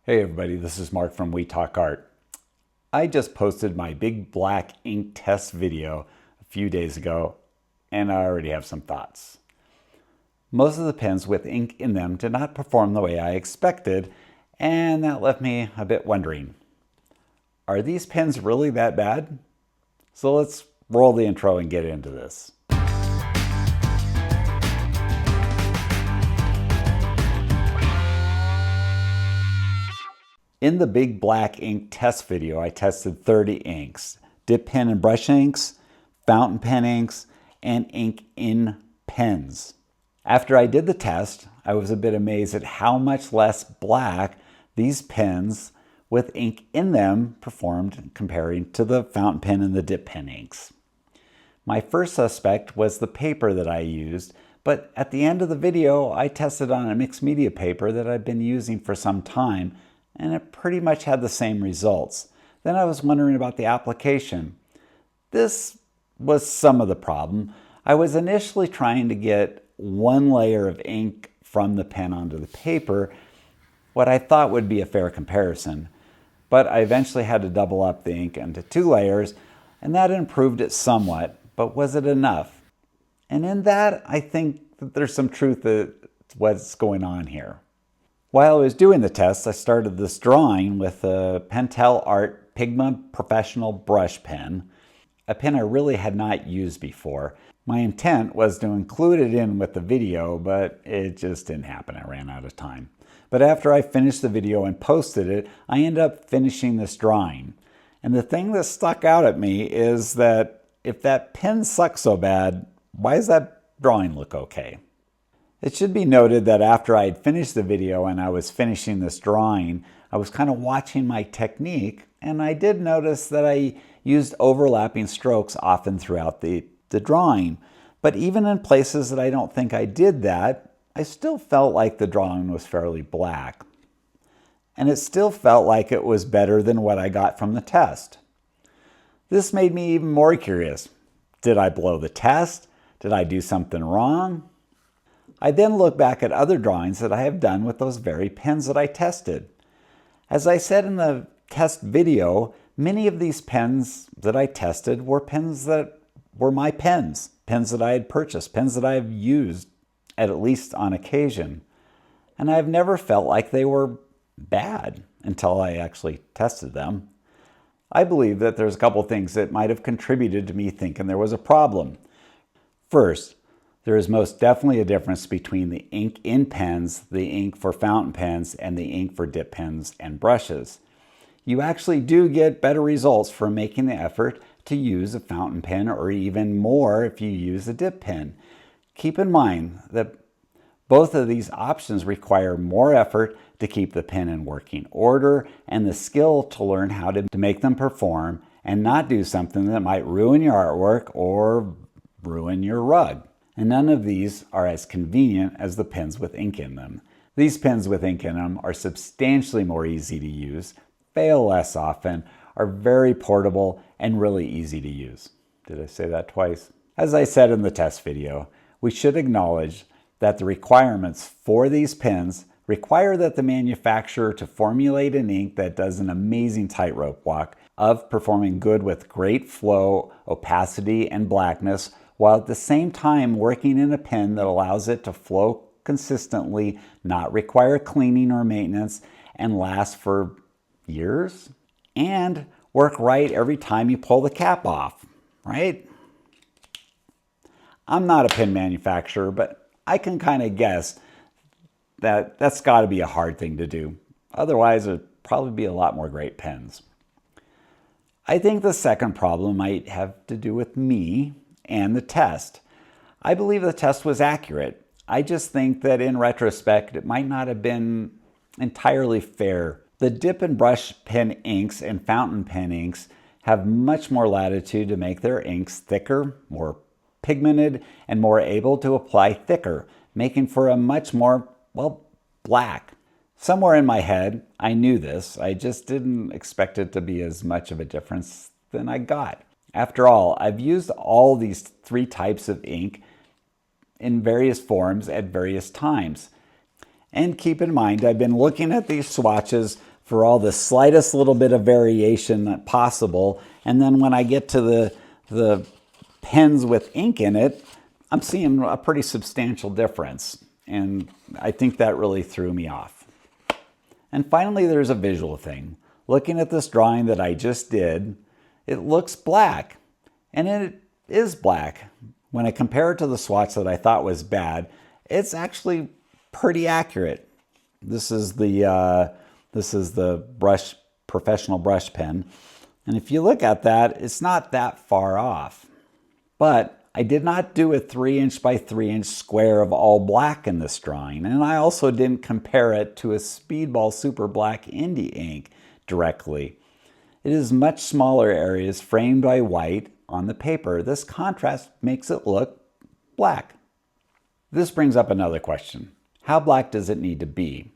Hey everybody, this is Mark from We Talk Art. I just posted my big black ink test video a few days ago, and I already have some thoughts. Most of the pens with ink in them did not perform the way I expected, and that left me a bit wondering, are these pens really that bad? So let's roll the intro and get into this. In the big black ink test video, I tested 30 inks: dip pen and brush inks, fountain pen inks, and ink in pens. After I did the test, I was a bit amazed at how much less black these pens with ink in them performed comparing to the fountain pen and the dip pen inks. My first suspect was the paper that I used, but at the end of the video, I tested on a mixed media paper that I'd been using for some time, and it pretty much had the same results. Then I was wondering about the application. This was some of the problem. I was initially trying to get one layer of ink from the pen onto the paper, what I thought would be a fair comparison. But I eventually had to double up the ink into 2 layers, and that improved it somewhat, but was it enough? And in that, I think that there's some truth to what's going on here. While I was doing the test, I started this drawing with a Pentel Art Pigma Professional Brush Pen, a pen I really had not used before. My intent was to include it in with the video, but it just didn't happen. I ran out of time. But after I finished the video and posted it, I ended up finishing this drawing. And the thing that stuck out at me is that if that pen sucks so bad, why does that drawing look okay? It should be noted that after I had finished the video and I was finishing this drawing, I was kind of watching my technique, and I did notice that I used overlapping strokes often throughout the drawing. But even in places that I don't think I did that, I still felt like the drawing was fairly black. And it still felt like it was better than what I got from the test. This made me even more curious. Did I blow the test? Did I do something wrong? I then look back at other drawings that I have done with those very pens that I tested. As I said in the test video, many of these pens that I tested were pens that were my pens that I had purchased, pens that I have used at least on occasion. And I've never felt like they were bad until I actually tested them. I believe that there's a couple things that might have contributed to me thinking there was a problem. First, there is most definitely a difference between the ink in pens, the ink for fountain pens, and the ink for dip pens and brushes. You actually do get better results from making the effort to use a fountain pen, or even more if you use a dip pen. Keep in mind that both of these options require more effort to keep the pen in working order and the skill to learn how to make them perform and not do something that might ruin your artwork or ruin your rug. And none of these are as convenient as the pens with ink in them. These pens with ink in them are substantially more easy to use, fail less often, are very portable, and really easy to use. Did I say that twice? As I said in the test video, we should acknowledge that the requirements for these pens require that the manufacturer to formulate an ink that does an amazing tightrope walk of performing good with great flow, opacity, and blackness, while at the same time working in a pen that allows it to flow consistently, not require cleaning or maintenance, and last for years, and work right every time you pull the cap off, right? I'm not a pen manufacturer, but I can kind of guess that that's got to be a hard thing to do. Otherwise, there'd probably be a lot more great pens. I think the second problem might have to do with me and the test. I believe the test was accurate. I just think that in retrospect, it might not have been entirely fair. The dip and brush pen inks and fountain pen inks have much more latitude to make their inks thicker, more pigmented, and more able to apply thicker, making for a much more, black. Somewhere in my head, I knew this. I just didn't expect it to be as much of a difference than I got. After all, I've used all these 3 types of ink in various forms at various times. And keep in mind, I've been looking at these swatches for all the slightest little bit of variation possible. And then when I get to the pens with ink in it, I'm seeing a pretty substantial difference. And I think that really threw me off. And finally, there's a visual thing. Looking at this drawing that I just did, it looks black. And it is black. When I compare it to the swatch that I thought was bad, it's actually pretty accurate. This is the professional brush pen. And if you look at that, it's not that far off. But I did not do a 3" by 3" square of all black in this drawing, and I also didn't compare it to a Speedball Super Black Indie ink directly. It is much smaller areas framed by white on the paper. This contrast makes it look black. This brings up another question. How black does it need to be?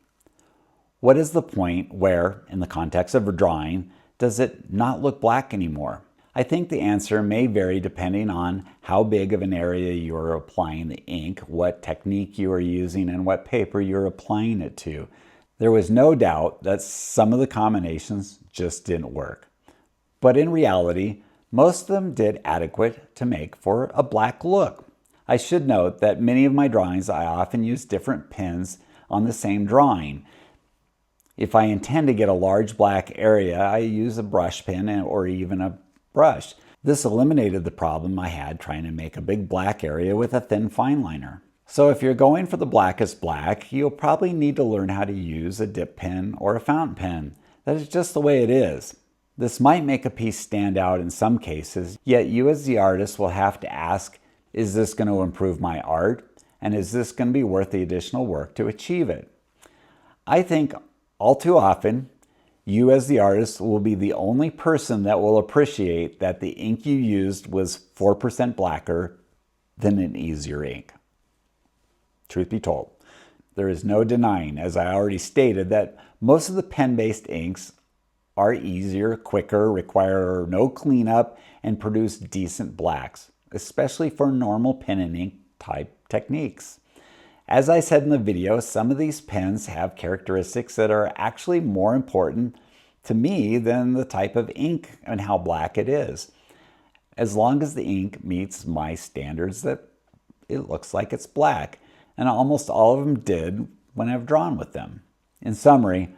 What is the point where, in the context of a drawing, does it not look black anymore? I think the answer may vary depending on how big of an area you're applying the ink, what technique you are using, and what paper you're applying it to. There was no doubt that some of the combinations just didn't work. But in reality, most of them did adequate to make for a black look. I should note that many of my drawings I often use different pens on the same drawing. If I intend to get a large black area, I use a brush pen or even a brush. This eliminated the problem I had trying to make a big black area with a thin fine liner. So if you're going for the blackest black, you'll probably need to learn how to use a dip pen or a fountain pen. That is just the way it is. This might make a piece stand out in some cases, yet you as the artist will have to ask, is this going to improve my art? And is this going to be worth the additional work to achieve it? I think all too often, you as the artist will be the only person that will appreciate that the ink you used was 4% blacker than an easier ink. Truth be told, there is no denying, as I already stated, that most of the pen-based inks are easier, quicker, require no cleanup, and produce decent blacks, especially for normal pen and ink type techniques. As I said in the video, some of these pens have characteristics that are actually more important to me than the type of ink and how black it is. As long as the ink meets my standards, that it looks like it's black, and almost all of them did when I've drawn with them. In summary,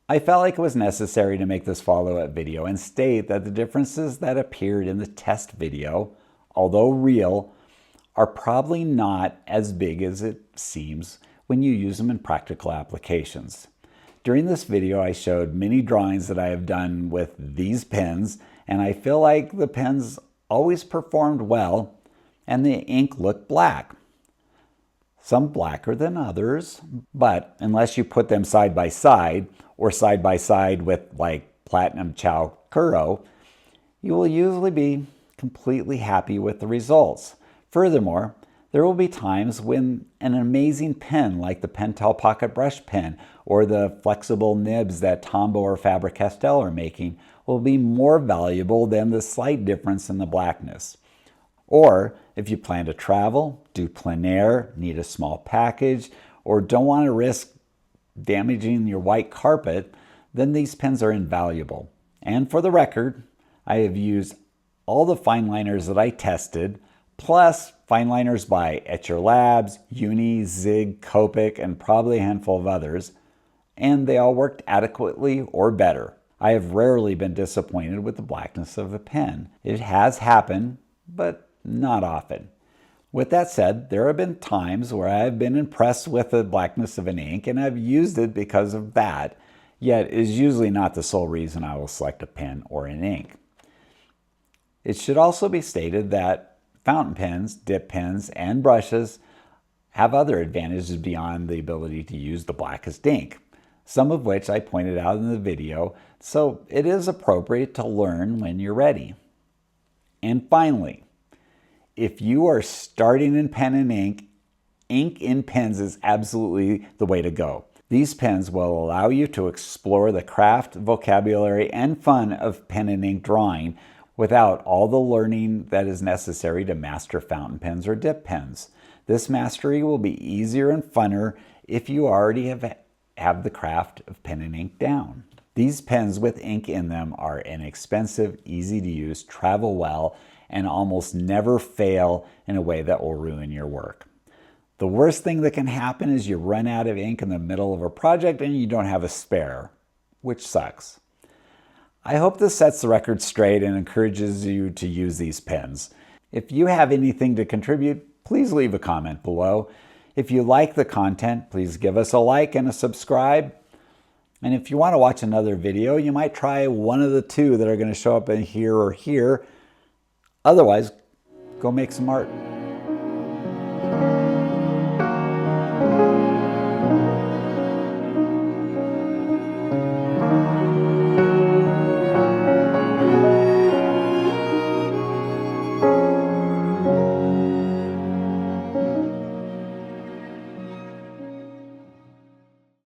I felt like it was necessary to make this follow-up video and state that the differences that appeared in the test video, although real, are probably not as big as it seems when you use them in practical applications. During this video, I showed many drawings that I have done with these pens, and I feel like the pens always performed well and the ink looked black. Some blacker than others, but unless you put them side by side or side by side with like Platinum Chow Kuro, you will usually be completely happy with the results. Furthermore, there will be times when an amazing pen like the Pentel Pocket Brush Pen or the flexible nibs that Tombow or Faber-Castell are making will be more valuable than the slight difference in the blackness. Or if you plan to travel, do plein air, need a small package, or don't want to risk damaging your white carpet, then these pens are invaluable. And for the record, I have used all the fine liners that I tested, plus fine liners by Etcher Labs, Uni, Zig, Copic, and probably a handful of others, and they all worked adequately or better. I have rarely been disappointed with the blackness of a pen. It has happened, but not often. With that said, there have been times where I have been impressed with the blackness of an ink and I've used it because of that, yet it is usually not the sole reason I will select a pen or an ink. It should also be stated that fountain pens, dip pens, and brushes have other advantages beyond the ability to use the blackest ink, some of which I pointed out in the video, so it is appropriate to learn when you're ready. And finally, if you are starting in pen and ink, ink in pens is absolutely the way to go. These pens will allow you to explore the craft, vocabulary, and fun of pen and ink drawing without all the learning that is necessary to master fountain pens or dip pens. This mastery will be easier and funner if you already have have the craft of pen and ink down. These pens with ink in them are inexpensive, easy to use, travel well, and almost never fail in a way that will ruin your work. The worst thing that can happen is you run out of ink in the middle of a project and you don't have a spare, which sucks. I hope this sets the record straight and encourages you to use these pens. If you have anything to contribute, please leave a comment below. If you like the content, please give us a like and a subscribe. And if you want to watch another video, you might try one of the two that are going to show up in here or here. Otherwise, go make some art.